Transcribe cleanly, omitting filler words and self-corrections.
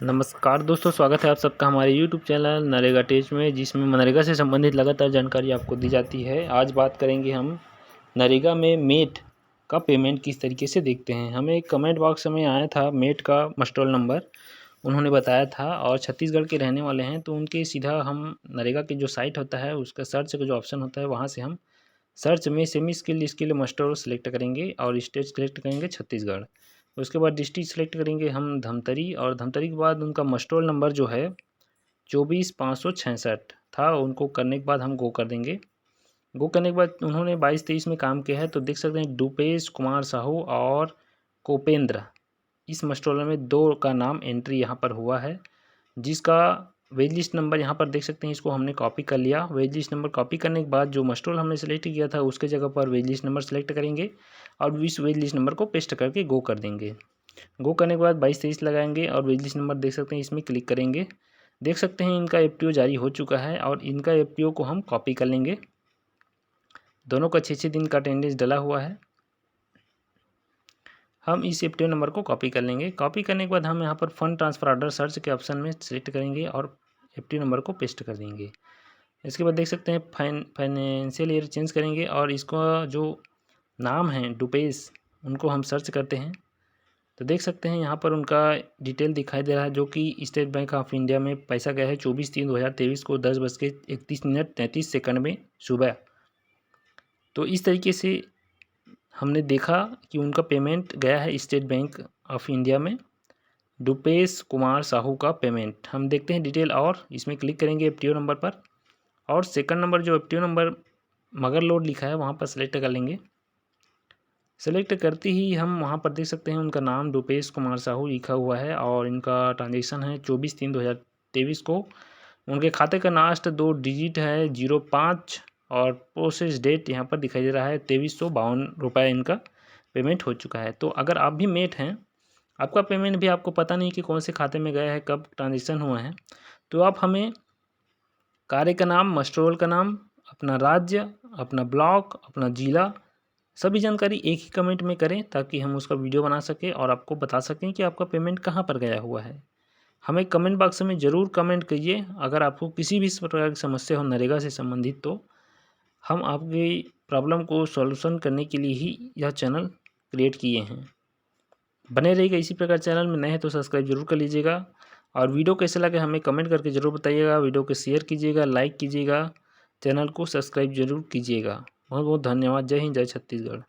नमस्कार दोस्तों, स्वागत है आप सबका हमारे यूट्यूब चैनल नरेगा टेच में, जिसमें मनरेगा से संबंधित लगातार जानकारी आपको दी जाती है। आज बात करेंगे हम नरेगा में मेट का पेमेंट किस तरीके से देखते हैं। हमें एक कमेंट बॉक्स में आया था मेट का मस्टोल नंबर उन्होंने बताया था, और छत्तीसगढ़ के रहने वाले हैं, तो उनके सीधा हम नरेगा की जो साइट होता है उसका सर्च का जो ऑप्शन होता है वहाँ से हम सर्च में सेमी स्किल मस्टोल सेलेक्ट करेंगे और स्टेट सेलेक्ट करेंगे छत्तीसगढ़। उसके बाद डिस्ट्रिक्ट सेलेक्ट करेंगे हम धमतरी, और धमतरी के बाद उनका मस्टोल नंबर जो है 24,566 था। उनको करने के बाद हम गो कर देंगे। गो करने के बाद उन्होंने 22-23 में काम किया है, तो देख सकते हैं दुपेश कुमार साहू और कोपेंद्र, इस मस्टोलर में 2 का नाम एंट्री यहाँ पर हुआ है, जिसका वेज लिस्ट नंबर यहाँ पर देख सकते हैं। इसको हमने कॉपी कर लिया। वेज लिस्ट नंबर कॉपी करने के बाद जो मस्टोल हमने सेलेक्ट किया था उसके जगह पर वेज लिस्ट नंबर सेलेक्ट करेंगे और इस वेज लिस्ट नंबर को पेस्ट करके गो कर देंगे। गो करने के बाद 22-23 लगाएंगे और वेज लिस्ट नंबर देख सकते हैं, इसमें क्लिक करेंगे। देख सकते हैं इनका एफटीओ जारी हो चुका है और इनका एफटीओ को हम कॉपी कर लेंगे। दोनों का 6-6 दिन का अटेंडेंस डला हुआ है। हम इस एफटीओ नंबर को कॉपी कर लेंगे। कॉपी करने के बाद हम यहाँ पर फंड ट्रांसफर ऑर्डर सर्च के ऑप्शन में सेलेक्ट करेंगे और एफटीओ नंबर को पेस्ट कर देंगे। इसके बाद देख सकते हैं फाइनेंशियल ईयर चेंज करेंगे और इसका जो नाम है दुपेश, उनको हम सर्च करते हैं तो देख सकते हैं यहाँ पर उनका डिटेल दिखाई दे रहा है, जो कि स्टेट बैंक ऑफ इंडिया में पैसा गया है 24/3/2023 को 10:31 में सुबह। तो इस तरीके से हमने देखा कि उनका पेमेंट गया है स्टेट बैंक ऑफ इंडिया में, दुपेश कुमार साहू का पेमेंट। हम देखते हैं डिटेल और इसमें क्लिक करेंगे एफटीओ नंबर पर, और सेकंड नंबर जो एफटीओ नंबर मगर लोड लिखा है वहाँ पर सेलेक्ट कर लेंगे। सेलेक्ट करते ही हम वहाँ पर देख सकते हैं उनका नाम दुपेश कुमार साहू लिखा हुआ है और इनका ट्रांजेक्शन है 24/3/2023 को। उनके खाते का लास्ट 2 डिजिट है 05 और प्रोसेस डेट यहाँ पर दिखाई दे रहा है 2352 रुपये इनका पेमेंट हो चुका है। तो अगर आप भी मेट हैं, आपका पेमेंट भी आपको पता नहीं कि कौन से खाते में गया है, कब ट्रांजेक्शन हुआ है, तो आप हमें कार्य का नाम, मस्टरोल का नाम, अपना राज्य, अपना ब्लॉक, अपना ज़िला, सभी जानकारी एक ही कमेंट में करें ताकि हम उसका वीडियो बना सकें और आपको बता सकें कि आपका पेमेंट कहाँ पर गया हुआ है। हमें कमेंट बॉक्स में ज़रूर कमेंट कीजिए। अगर आपको किसी भी प्रकार की समस्या हो नरेगा से संबंधित, तो हम आपकी प्रॉब्लम को सॉल्यूशन करने के लिए ही यह चैनल क्रिएट किए हैं। बने रहिएगा इसी प्रकार। चैनल में नए हैं तो सब्सक्राइब जरूर कर लीजिएगा, और वीडियो कैसे लगे हमें कमेंट करके ज़रूर बताइएगा। वीडियो को शेयर कीजिएगा, लाइक कीजिएगा, चैनल को सब्सक्राइब जरूर कीजिएगा। बहुत बहुत धन्यवाद। जय हिंद, जय छत्तीसगढ़।